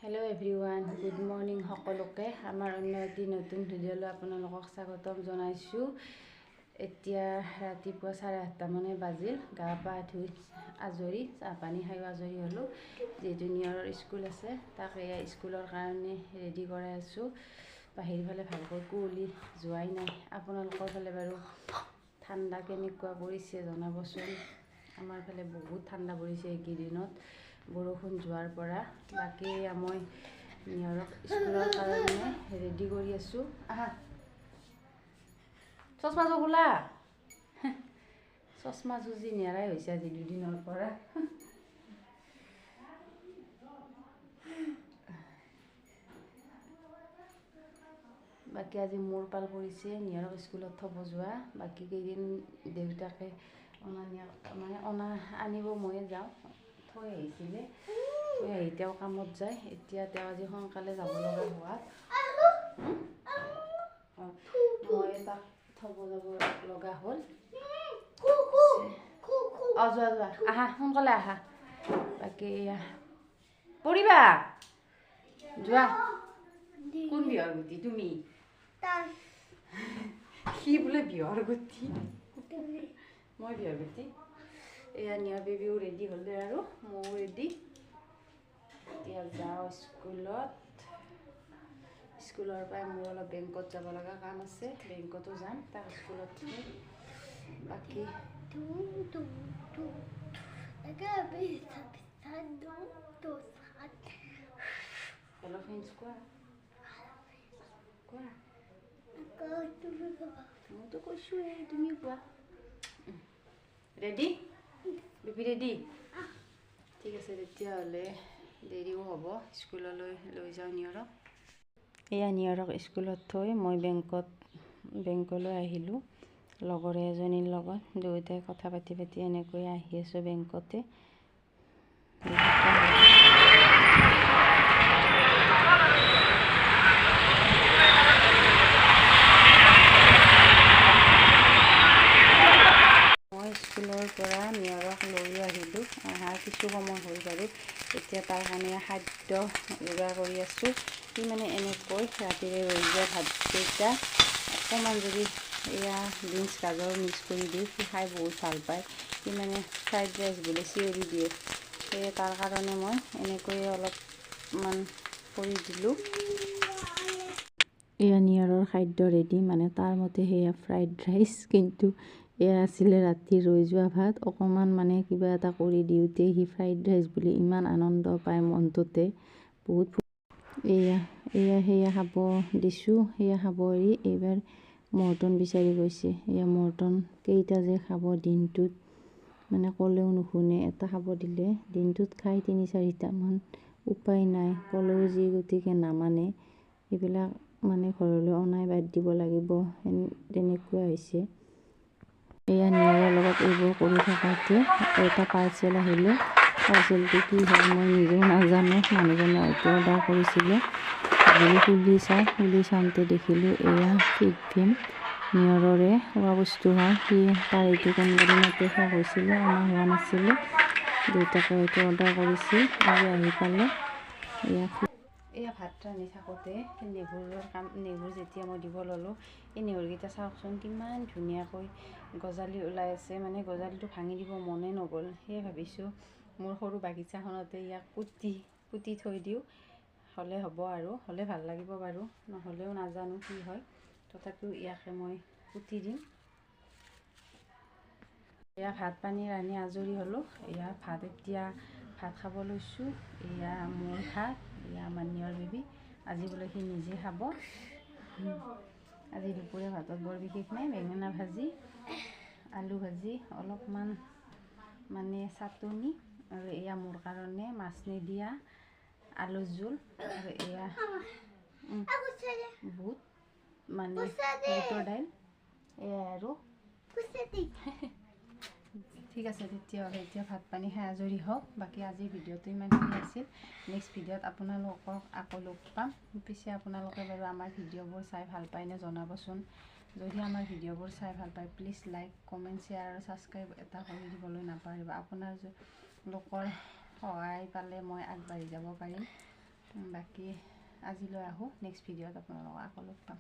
Hello everyone good morning सकलोके आमार अन्य eighty नतुन भिडिओলৈ আপোনালোকক স্বাগতম জনাইছো। এতিয়া ৰাতিপুৱা 8:30 মানে বাজিল। গা পা ধুই আজৰি চাহ পানী খাই আজৰি হলো। যেহেতু নিয়ৰৰ স্কুল আছে তাক এয়া স্কুলৰ কাৰণে ৰেডি কৰাই আছো। বাহিৰ ফালে ভালকৈ কুঁৱলী যোৱাই নাই। আপোনালোকৰ ফালে বাৰু ঠাণ্ডা কেনেকুৱা পৰিছে জনাবচোন। আমাৰ ফালে বহুত ঠাণ্ডা পৰিছে এইকেইদিনত বৰষুণ যোৱাৰ পৰা। বাকি মই নিয়ৰক স্কুলৰ কাৰণে ৰেডি কৰি আছো। আহা চশমা জোলা চশমা জুজি নেৰাই হৈছে আজি দুদিনৰ পৰা। বাকি আজি মোৰ পাল পৰিছে নিয়ৰক স্কুলত থব যোৱা। বাকি কেইদিন দেউতাকে অনা আনিব ময়ে যাওঁ। থৈ আহিছিলে থৈ আহি তেওঁ কামত যায়। এতিয়া তেওঁ আজি সোনকালে যাব লগা হোৱা মই তাক থব যাব লগা হ'ল। যোৱা যোৱা আহা সোনকালে আহা। বাকি এয়া পৰিবা যোৱা। কোন বিহৰ গুটি তুমি? সি বোলে বিহৰ গুটি মই বিহৰ গুটি। এয়া নিয়ৰ বেবিও ৰেডি হ'লে আৰু ময়ো ৰেডি। এতিয়া যাওঁ স্কুলত। স্কুলৰ পৰা মোৰ অলপ বেংকত যাব লগা কাম আছে। বেংকতো যাম তাক স্কুলত থৈ। বাকি হেল্ল' ফ্ৰেণ্ডছ কোৱা কোৱা। মইতো কৈছোঁৱে তুমি কোৱা। Ready baby ready? ঠিক আছে তেতিয়াহ'লে দেৰিও হ'ব। স্কুললৈ লৈ যাওঁ নিয়ৰক। এয়া নিয়ৰক স্কুলত থৈ মই বেংকলৈ আহিলোঁ লগৰ এজনীৰ লগত। দুয়োটাই কথা পাতি এনেকৈ আহি আছোঁ বেংকতে। স্কুলৰ পৰা নিয়ৰক লৈ আহিলোঁ। অহাৰ কিছু সময় হ'ল বাৰু। এতিয়া তাৰ কাৰণে খাদ্য যোগাৰ কৰি আছোঁ। সি মানে এনেকৈ ৰাতিৰে ৰৈ যোৱা ভাতকেইটা অকণমান যদি এয়া বিনছ গাজৰ মিক্স কৰি দিওঁ সি খাই বহুত ভাল পায়। সি মানে ফ্ৰাইড ৰাইচ বুলি চিঞৰি দিয়ে। সেয়ে তাৰ কাৰণে মই এনেকৈয়ে অলপমান কৰি দিলোঁ। এয়া নিয়ৰৰ খাদ্য ৰেডি মানে তাৰ মতে সেয়া ফ্ৰাইড ৰাইচ, কিন্তু এয়া আছিলে ৰাতি ৰৈ যোৱা ভাত। অকণমান মানে কিবা এটা কৰি দিওঁতে সি ফ্ৰাইড ৰাইচ বুলি ইমান আনন্দ পায় মনটোতে। বহুত সেয়া খাব দিছোঁ। সেয়া খাব এৰি এইবাৰ মৰ্টন বিচাৰি গৈছে। এয়া মৰ্টন কেইটা যে খাব দিনটোত মানে ক'লেও নুশুনে। এটা খাব দিলে দিনটোত খাই 3-4টামান। উপায় নাই ক'লেও যি গতিকে নামানে। এইবিলাক মানে ঘৰলৈ অনাই বাদ দিব লাগিব তেনেকুৱা হৈছে। এয়া নিয়ৰৰ লগত এইবোৰ কৰি থকাতে এটা পাৰ্চেল আহিলে। পাৰ্চেলটো কি হয় মই নিজেও নাজানো। মানুহজনে হয়তো অৰ্ডাৰ কৰিছিলে। খুলি চাওঁতে দেখিলোঁ এয়া ফিট ফেম নিয়ৰৰে খোৱা বস্তু হয়। সি তাৰ এইটো কোনোবা দিনতে শেষ হৈছিলে, অনা হোৱা নাছিলে। দেউতাকে হয়তো অৰ্ডাৰ কৰিছিল, আজি আহি পালে। এয়া ভাত ৰান্ধি থাকোঁতে নেহুৰ যেতিয়া মই দিব ল'লোঁ, এই নেহুৰকেইটা চাওকচোন কিমান ধুনীয়াকৈ গজালি ওলাই আছে। মানে গজালিটো ভাঙি দিব মনে নগ'ল। সেয়ে ভাবিছোঁ মোৰ সৰু বাগিচাখনতে ইয়াক পুতি থৈ দিওঁ। হ'লে হ'ব আৰু হ'লে ভাল লাগিব বাৰু, নহ'লেও নাজানো কি হয়। তথাপিও ইয়াকে মই পুতি দিম। এয়া ভাত পানী ৰান্ধি আজৰি হ'লোঁ। এয়া এতিয়া ভাত খাব লৈছোঁ। এয়া মোৰ ভাত, এয়া আমাৰ নিয়ৰ বেবী। আজি বোলে সি নিজে খাব। আজি দুপৰীয়া ভাতত বৰ বিশেষ নাই, বেঙেনা ভাজি, আলু ভাজি, অলপমান মানে চাটনি, আৰু এয়া মোৰ কাৰণে মাছ নিদিয়া আলু জোল, আৰু এয়া বুট মানে বুটৰ দাইল। এয়া আৰু ঠিক আছে তেতিয়াহ'লে এতিয়া ভাত পানী খাই আজৰি হওক। বাকী আজিৰ ভিডিঅ'টো ইমানখিনি আছিল। নেক্সট ভিডিঅ'ত আপোনালোকক আকৌ লগ পাম। পিছে আপোনালোকে বাৰু আমাৰ ভিডিঅ'বোৰ চাই ভাল পায়নে জনাবচোন। যদি আমাৰ ভিডিঅ'বোৰ চাই ভাল পায় প্লিজ লাইক কমেণ্ট শ্বেয়াৰ আৰু ছাবস্ক্ৰাইব এটা কৰি দিবলৈ নাপাহৰিব। আপোনাৰ লোকৰ সহায় পালে মই আগবাঢ়ি যাব পাৰিম। বাকী আজিলৈ আহোঁ, নেক্সট ভিডিঅ'ত আপোনালোকক আকৌ লগ পাম।